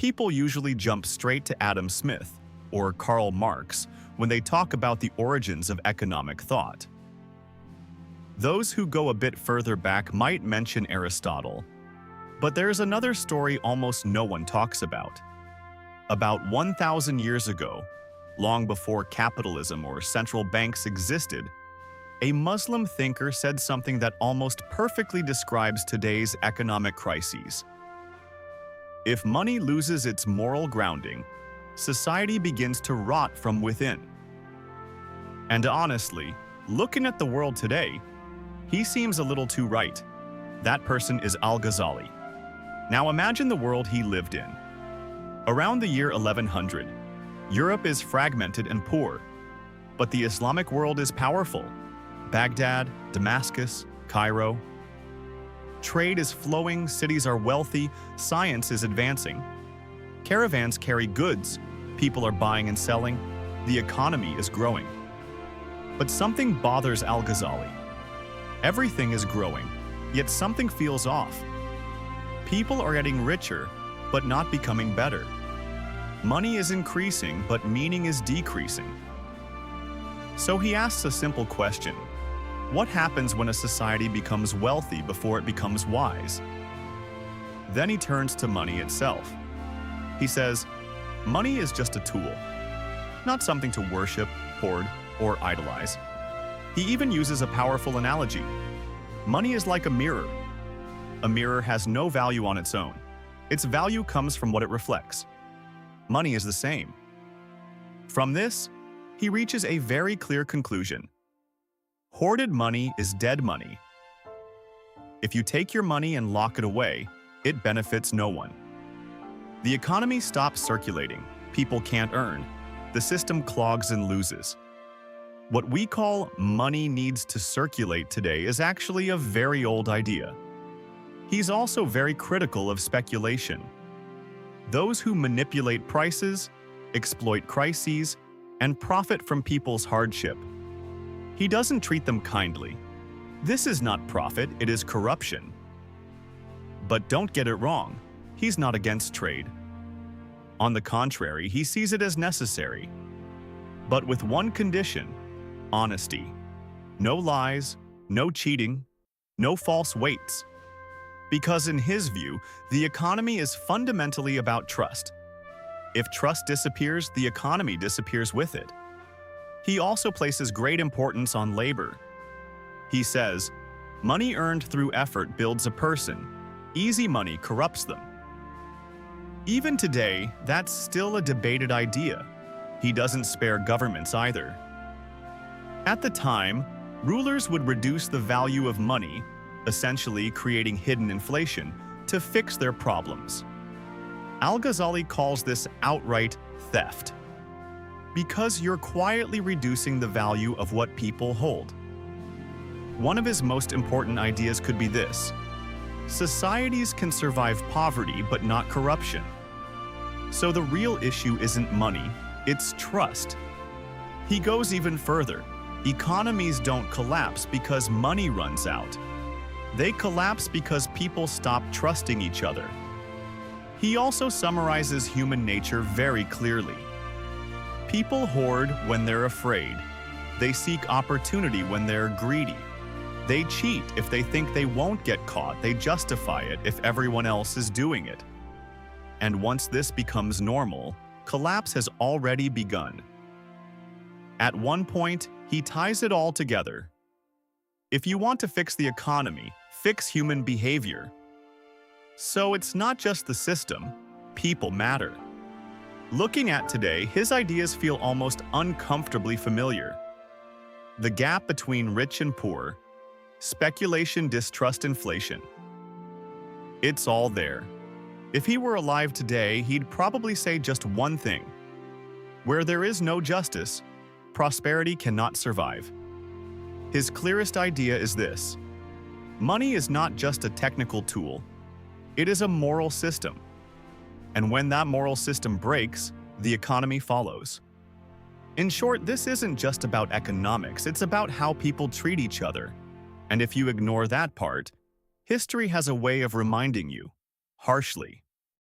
people usually jump straight to Adam Smith or Karl Marx when they talk about the origins of economic thought. Those who go a bit further back might mention Aristotle, but there's another story almost no one talks about. About 1,000 years ago, long before capitalism or central banks existed, a Muslim thinker said something that almost perfectly describes today's economic crises. If money loses its moral grounding, society begins to rot from within. And honestly, looking at the world today, he seems a little too right. That person is Al-Ghazali. Now imagine the world he lived in. Around the year 1100, Europe is fragmented and poor, but the Islamic world is powerful. Baghdad, Damascus, Cairo. Trade is flowing, cities are wealthy, science is advancing. Caravans carry goods, people are buying and selling, the economy is growing. But something bothers Al-Ghazali. Everything is growing, yet something feels off. People are getting richer, but not becoming better. Money is increasing, but meaning is decreasing. So he asks a simple question. What happens when a society becomes wealthy before it becomes wise? Then he turns to money itself. He says, money is just a tool, not something to worship, hoard, or idolize. He even uses a powerful analogy. Money is like a mirror. A mirror has no value on its own. Its value comes from what it reflects. Money is the same. From this, he reaches a very clear conclusion. Hoarded money is dead money. If you take your money and lock it away, it benefits no one. The economy stops circulating, people can't earn, the system clogs and loses. What we call money needs to circulate today is actually a very old idea. He's also very critical of speculation. Those who manipulate prices, exploit crises, and profit from people's hardship. He doesn't treat them kindly. This is not profit, it is corruption. But don't get it wrong, he's not against trade. On the contrary, he sees it as necessary. But with one condition: honesty. No lies, no cheating, no false weights. Because in his view, the economy is fundamentally about trust. If trust disappears, the economy disappears with it. He also places great importance on labor. He says, money earned through effort builds a person. Easy money corrupts them. Even today, that's still a debated idea. He doesn't spare governments either. At the time, rulers would reduce the value of money, essentially creating hidden inflation, to fix their problems. Al-Ghazali calls this outright theft, because you're quietly reducing the value of what people hold. One of his most important ideas could be this: societies can survive poverty but not corruption. So the real issue isn't money, it's trust. He goes even further. Economies don't collapse because money runs out. They collapse because people stop trusting each other. He also summarizes human nature very clearly. People hoard when they're afraid. They seek opportunity when they're greedy. They cheat if they think they won't get caught. They justify it if everyone else is doing it. And once this becomes normal, collapse has already begun. At one point, he ties it all together. If you want to fix the economy, fix human behavior. So it's not just the system, people matter. Looking at today, his ideas feel almost uncomfortably familiar. The gap between rich and poor, speculation, distrust, inflation. It's all there. If he were alive today, he'd probably say just one thing: where there is no justice, prosperity cannot survive. His clearest idea is this: money is not just a technical tool, it is a moral system. And when that moral system breaks, the economy follows. In short, this isn't just about economics, it's about how people treat each other. And if you ignore that part, history has a way of reminding you, harshly.